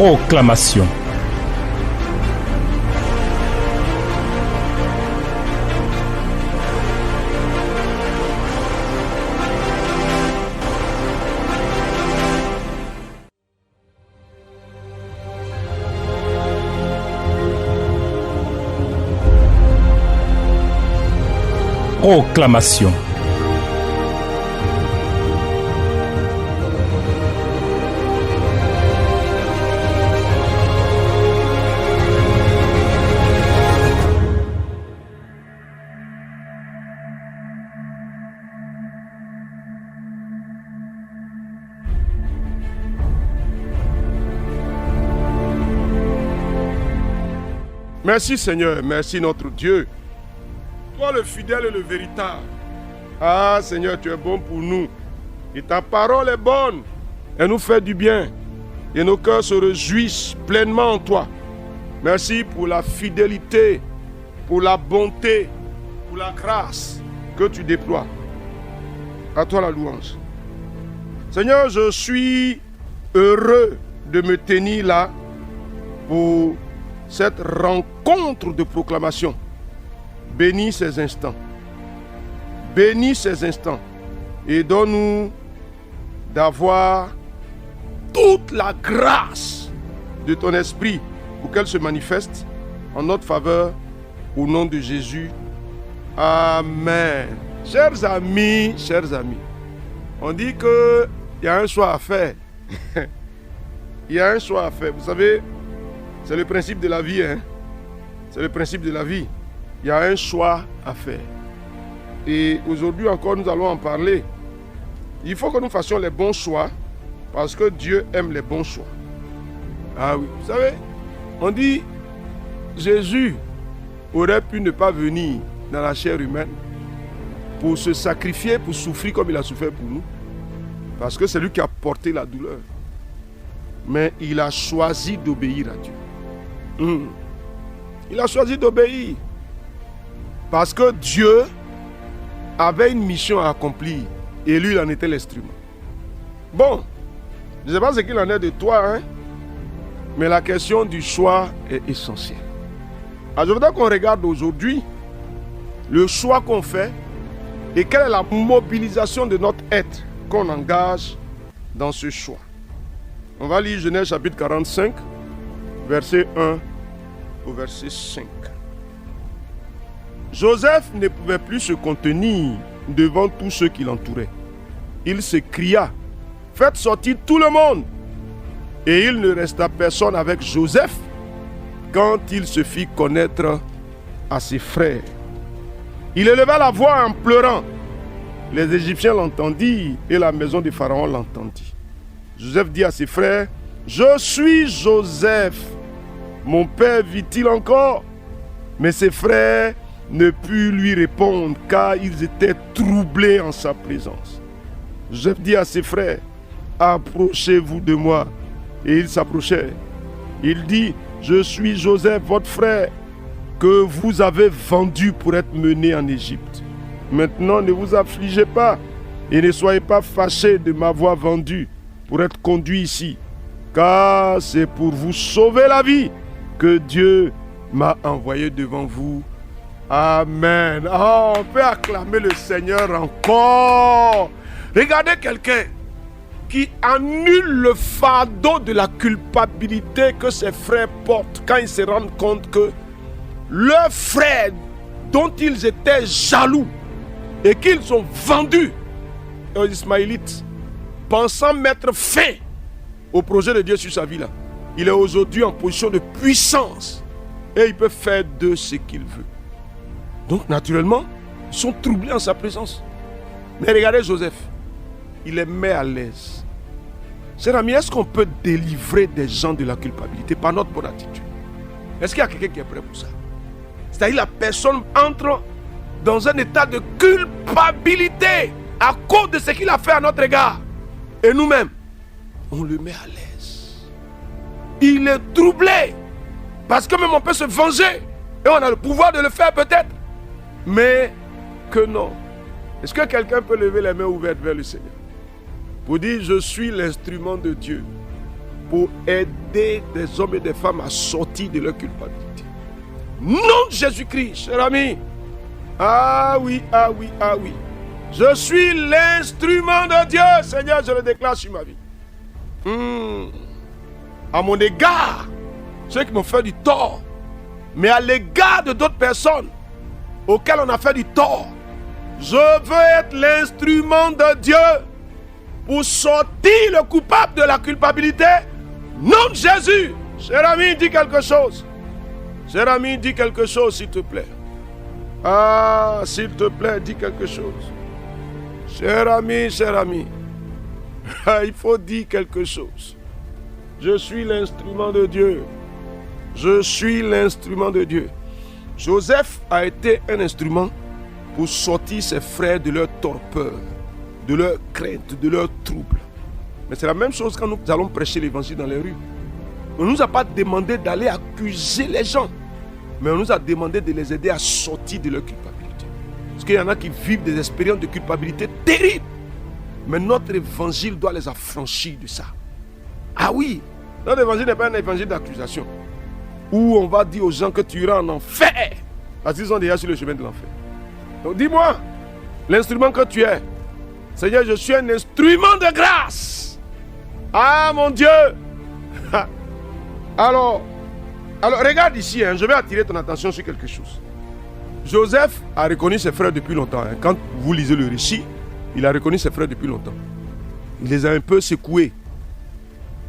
Proclamation. Proclamation. Merci Seigneur, merci notre Dieu. Toi le fidèle et le véritable. Ah Seigneur, tu es bon pour nous. Et ta parole est bonne. Elle nous fait du bien. Et nos cœurs se réjouissent pleinement en toi. Merci pour la fidélité, pour la bonté, pour la grâce que tu déploies. À toi la louange. Seigneur, je suis heureux de me tenir là pour cette rencontre de proclamation. Bénis ces instants. Bénis ces instants. Et donne-nous d'avoir toute la grâce de ton esprit pour qu'elle se manifeste en notre faveur au nom de Jésus. Amen. Chers amis, on dit qu'il y a un choix à faire. Il y a un choix à faire. Vous savez, c'est le principe de la vie. C'est le principe de la vie. Il y a un choix à faire. Et aujourd'hui encore, nous allons en parler. Il faut que nous fassions les bons choix parce que Dieu aime les bons choix. Ah oui, vous savez, on dit Jésus aurait pu ne pas venir dans la chair humaine pour se sacrifier, pour souffrir comme il a souffert pour nous. Parce que c'est lui qui a porté la douleur. Mais il a choisi d'obéir à Dieu. Il a choisi d'obéir. Parce que Dieu avait une mission à accomplir. Et lui, il en était l'instrument. Bon, je ne sais pas ce qu'il en est de toi, mais la question du choix est essentielle. Alors, je voudrais qu'on regarde aujourd'hui le choix qu'on fait et quelle est la mobilisation de notre être qu'on engage dans ce choix. On va lire Genèse chapitre 45, verset 1 au verset 5. Joseph ne pouvait plus se contenir devant tous ceux qui l'entouraient. Il s'écria, « Faites sortir tout le monde !» Et il ne resta personne avec Joseph quand il se fit connaître à ses frères. Il éleva la voix en pleurant. Les Égyptiens l'entendirent et la maison de Pharaon l'entendit. Joseph dit à ses frères, « Je suis Joseph. Mon père vit-il encore ?» Mais ses frères ne purent lui répondre car ils étaient troublés en sa présence. Joseph dit à ses frères, « Approchez-vous de moi. » Et ils s'approchèrent. Il dit, « Je suis Joseph, votre frère, que vous avez vendu pour être mené en Égypte. Maintenant, ne vous affligez pas et ne soyez pas fâchés de m'avoir vendu pour être conduit ici, car c'est pour vous sauver la vie que Dieu m'a envoyé devant vous. » Amen. Oh, on peut acclamer le Seigneur encore. Regardez quelqu'un qui annule le fardeau de la culpabilité que ses frères portent quand ils se rendent compte que leurs frères dont ils étaient jaloux et qu'ils ont vendus aux Ismaélites, pensant mettre fin au projet de Dieu sur sa vie là, il est aujourd'hui en position de puissance et il peut faire d'eux ce qu'il veut. Donc naturellement, ils sont troublés en sa présence. Mais regardez Joseph, il les met à l'aise. Chers amis, est-ce qu'on peut délivrer des gens de la culpabilité par notre bonne attitude? Est-ce qu'il y a quelqu'un qui est prêt pour ça? C'est-à-dire la personne entre dans un état de culpabilité à cause de ce qu'il a fait à notre égard. Et nous-mêmes, on le met à l'aise. Il est troublé. Parce que même on peut se venger. Et on a le pouvoir de le faire peut-être. Mais que non. Est-ce que quelqu'un peut lever les mains ouvertes vers le Seigneur pour dire, je suis l'instrument de Dieu pour aider des hommes et des femmes à sortir de leur culpabilité. Nom de Jésus-Christ, cher ami. Ah oui, ah oui, ah oui. Je suis l'instrument de Dieu, Seigneur, je le déclare sur ma vie. À mon égard, ceux qui m'ont fait du tort, mais à l'égard de d'autres personnes auxquelles on a fait du tort, je veux être l'instrument de Dieu pour sortir le coupable de la culpabilité. Nom de Jésus. Cher ami, dis quelque chose. Cher ami, dis quelque chose, s'il te plaît. Ah, s'il te plaît, dis quelque chose. Cher ami, il faut dire quelque chose. Je suis l'instrument de Dieu. Je suis l'instrument de Dieu. Joseph a été un instrument pour sortir ses frères de leur torpeur, de leur crainte, de leur trouble. Mais c'est la même chose quand nous allons prêcher l'évangile dans les rues. On ne nous a pas demandé d'aller accuser les gens, mais on nous a demandé de les aider à sortir de leur culpabilité. Parce qu'il y en a qui vivent des expériences de culpabilité terribles. Mais notre évangile doit les affranchir de ça. Ah oui, notre évangile n'est pas un évangile d'accusation, où on va dire aux gens que tu iras en enfer, parce qu'ils sont déjà sur le chemin de l'enfer. Donc dis-moi, l'instrument que tu es, Seigneur, je suis un instrument de grâce. Ah mon Dieu. Alors regarde ici, je vais attirer ton attention sur quelque chose. Joseph a reconnu ses frères depuis longtemps. Quand vous lisez le récit, il a reconnu ses frères depuis longtemps. Il les a un peu secoués.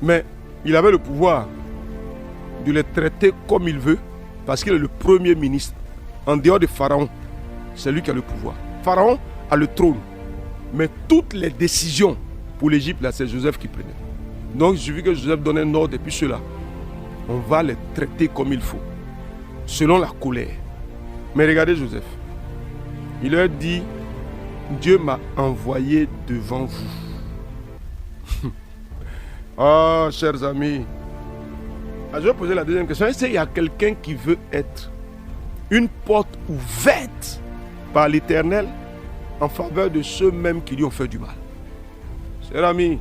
Mais il avait le pouvoir de les traiter comme il veut, parce qu'il est le premier ministre. En dehors de Pharaon, c'est lui qui a le pouvoir. Pharaon a le trône. Mais toutes les décisions pour l'Égypte, là, c'est Joseph qui prenait. Donc, il suffit que Joseph donne un ordre, et puis ceux-là, on va les traiter comme il faut, selon la colère. Mais regardez Joseph. Il leur dit, Dieu m'a envoyé devant vous. Oh, chers amis. Je vais poser la deuxième question. Est-ce qu'il y a quelqu'un qui veut être une porte ouverte par l'Éternel en faveur de ceux-mêmes qui lui ont fait du mal? Cher ami,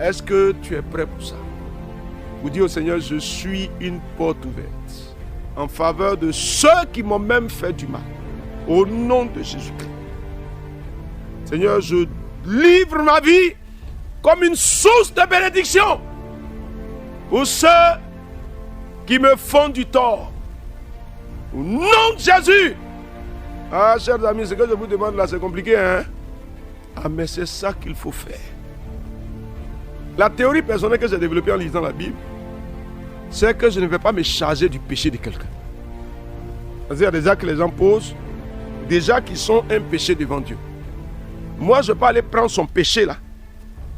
est-ce que tu es prêt pour ça? Vous dites au Seigneur, je suis une porte ouverte en faveur de ceux qui m'ont même fait du mal. Au nom de Jésus-Christ. Seigneur, je livre ma vie comme une source de bénédiction pour ceux qui me font du tort. Au nom de Jésus. Ah, chers amis, ce que je vous demande là, c'est compliqué, hein? Ah, mais c'est ça qu'il faut faire. La théorie personnelle que j'ai développée en lisant la Bible, c'est que je ne vais pas me charger du péché de quelqu'un. C'est-à-dire des actes que les gens posent, déjà qui sont un péché devant Dieu. Moi, je ne vais pas aller prendre son péché là,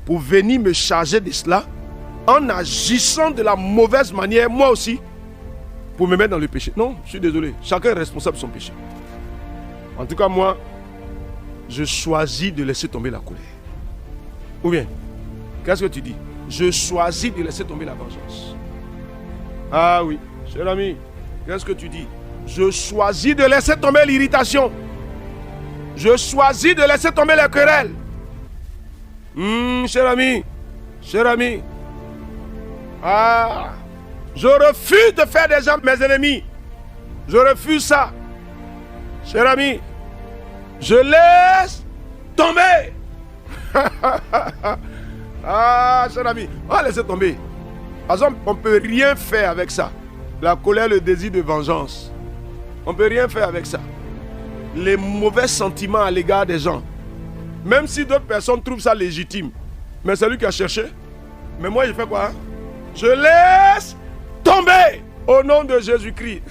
pour venir me charger de cela, en agissant de la mauvaise manière, moi aussi, pour me mettre dans le péché. Non, je suis désolé. Chacun est responsable de son péché. En tout cas, moi, je choisis de laisser tomber la colère. Ou bien, qu'est-ce que tu dis? Je choisis de laisser tomber la vengeance. Ah oui, cher ami, qu'est-ce que tu dis? Je choisis de laisser tomber l'irritation. Je choisis de laisser tomber les querelles. Cher ami. Ah, je refuse de faire des gens mes ennemis. Je refuse ça. Cher ami, je laisse tomber. Ah, cher ami, on va laisser tomber. Par exemple, on ne peut rien faire avec ça. La colère, le désir de vengeance. On ne peut rien faire avec ça. Les mauvais sentiments à l'égard des gens. Même si d'autres personnes trouvent ça légitime. Mais c'est lui qui a cherché. Mais moi, je fais quoi? Je laisse tomber au nom de Jésus-Christ.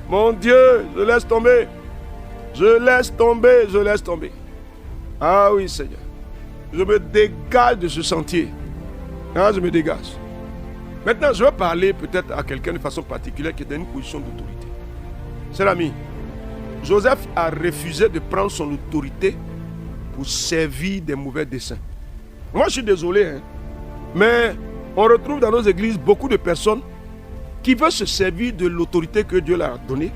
Mon Dieu, je laisse tomber. Je laisse tomber, je laisse tomber. Ah oui, Seigneur. Je me dégage de ce sentier. Ah, je me dégage. Maintenant, je vais parler peut-être à quelqu'un de façon particulière qui est dans une position d'autorité. Cher ami, Joseph a refusé de prendre son autorité pour servir des mauvais desseins. Moi, je suis désolé, hein, mais on retrouve dans nos églises beaucoup de personnes qui veulent se servir de l'autorité que Dieu leur a donnée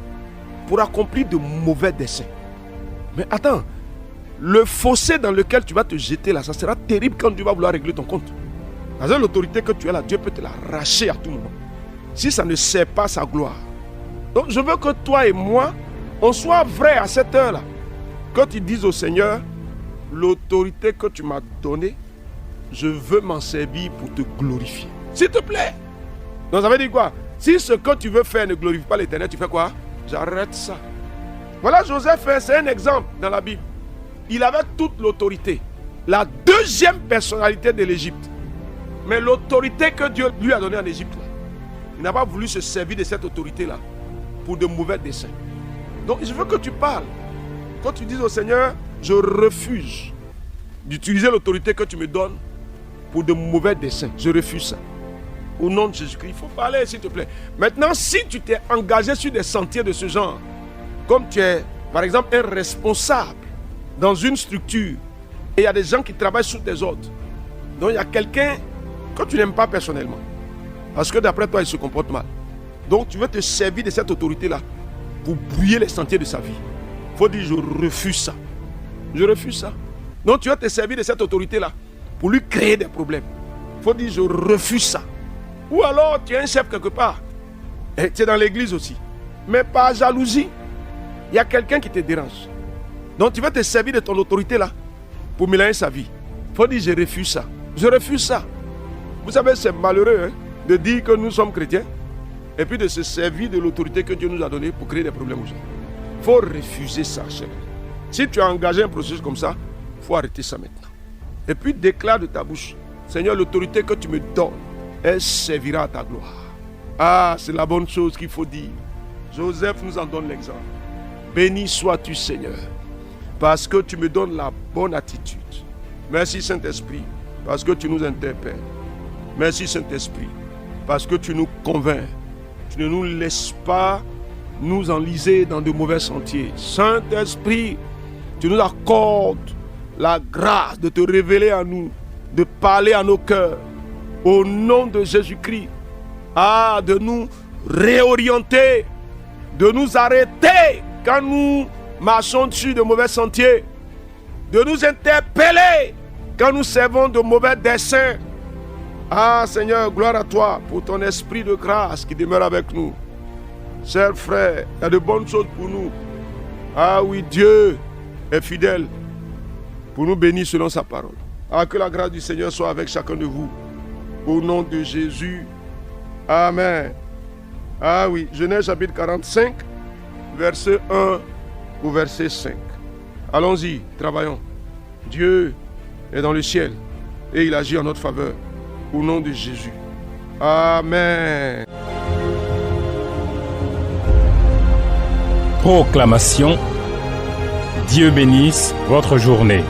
pour accomplir de mauvais desseins. Mais attends, le fossé dans lequel tu vas te jeter là, ça sera terrible quand Dieu va vouloir régler ton compte. Parce que l'autorité que tu as là, Dieu peut te l'arracher à tout moment. Si ça ne sert pas sa gloire. Donc je veux que toi et moi, on soit vrais à cette heure-là. Quand tu dises au Seigneur, l'autorité que tu m'as donnée, je veux m'en servir pour te glorifier. S'il te plaît. Donc ça veut dire quoi? Si ce que tu veux faire ne glorifie pas l'Éternel, tu fais quoi? J'arrête ça. Voilà Joseph, c'est un exemple dans la Bible. Il avait toute l'autorité. La deuxième personnalité de l'Égypte. Mais l'autorité que Dieu lui a donnée en Égypte, là, il n'a pas voulu se servir de cette autorité-là pour de mauvais desseins. Donc je veux que tu parles. Quand tu dis au Seigneur, je refuse d'utiliser l'autorité que tu me donnes pour de mauvais desseins. Je refuse ça. Au nom de Jésus-Christ, il faut parler s'il te plaît. Maintenant, si tu t'es engagé sur des sentiers de ce genre, comme tu es par exemple un responsable dans une structure, et il y a des gens qui travaillent sous tes ordres, donc il y a quelqu'un que tu n'aimes pas personnellement, parce que d'après toi il se comporte mal. Donc tu veux te servir de cette autorité-là pour brouiller les sentiers de sa vie. Il faut dire je refuse ça. Je refuse ça. Donc tu veux te servir de cette autorité-là pour lui créer des problèmes. Il faut dire je refuse ça. Ou alors tu es un chef quelque part. Et tu es dans l'église aussi. Mais par jalousie, il y a quelqu'un qui te dérange. Donc tu veux te servir de ton autorité-là pour mélanger sa vie. Il faut dire je refuse ça. Je refuse ça. Vous savez, c'est malheureux de dire que nous sommes chrétiens et puis de se servir de l'autorité que Dieu nous a donnée pour créer des problèmes aux gens. Il faut refuser ça, cher. Si tu as engagé un processus comme ça, il faut arrêter ça maintenant. Et puis déclare de ta bouche, Seigneur, l'autorité que tu me donnes, elle servira à ta gloire. Ah, c'est la bonne chose qu'il faut dire. Joseph nous en donne l'exemple. Béni sois-tu, Seigneur, parce que tu me donnes la bonne attitude. Merci, Saint-Esprit, parce que tu nous interpelles. Merci, Saint-Esprit, parce que tu nous convaincs. Tu ne nous laisses pas nous enliser dans de mauvais sentiers. Saint-Esprit, tu nous accordes la grâce de te révéler à nous, de parler à nos cœurs. Au nom de Jésus-Christ, de nous réorienter, de nous arrêter quand nous marchons sur de mauvais sentiers, de nous interpeller quand nous servons de mauvais desseins. Seigneur, gloire à toi pour ton esprit de grâce qui demeure avec nous. Chers frères, il y a de bonnes choses pour nous. Oui, Dieu est fidèle pour nous bénir selon sa parole. Que la grâce du Seigneur soit avec chacun de vous. Au nom de Jésus. Amen. Oui, Genèse chapitre 45, verset 1 au verset 5. Allons-y, travaillons. Dieu est dans le ciel et il agit en notre faveur. Au nom de Jésus. Amen. Proclamation. Dieu bénisse votre journée.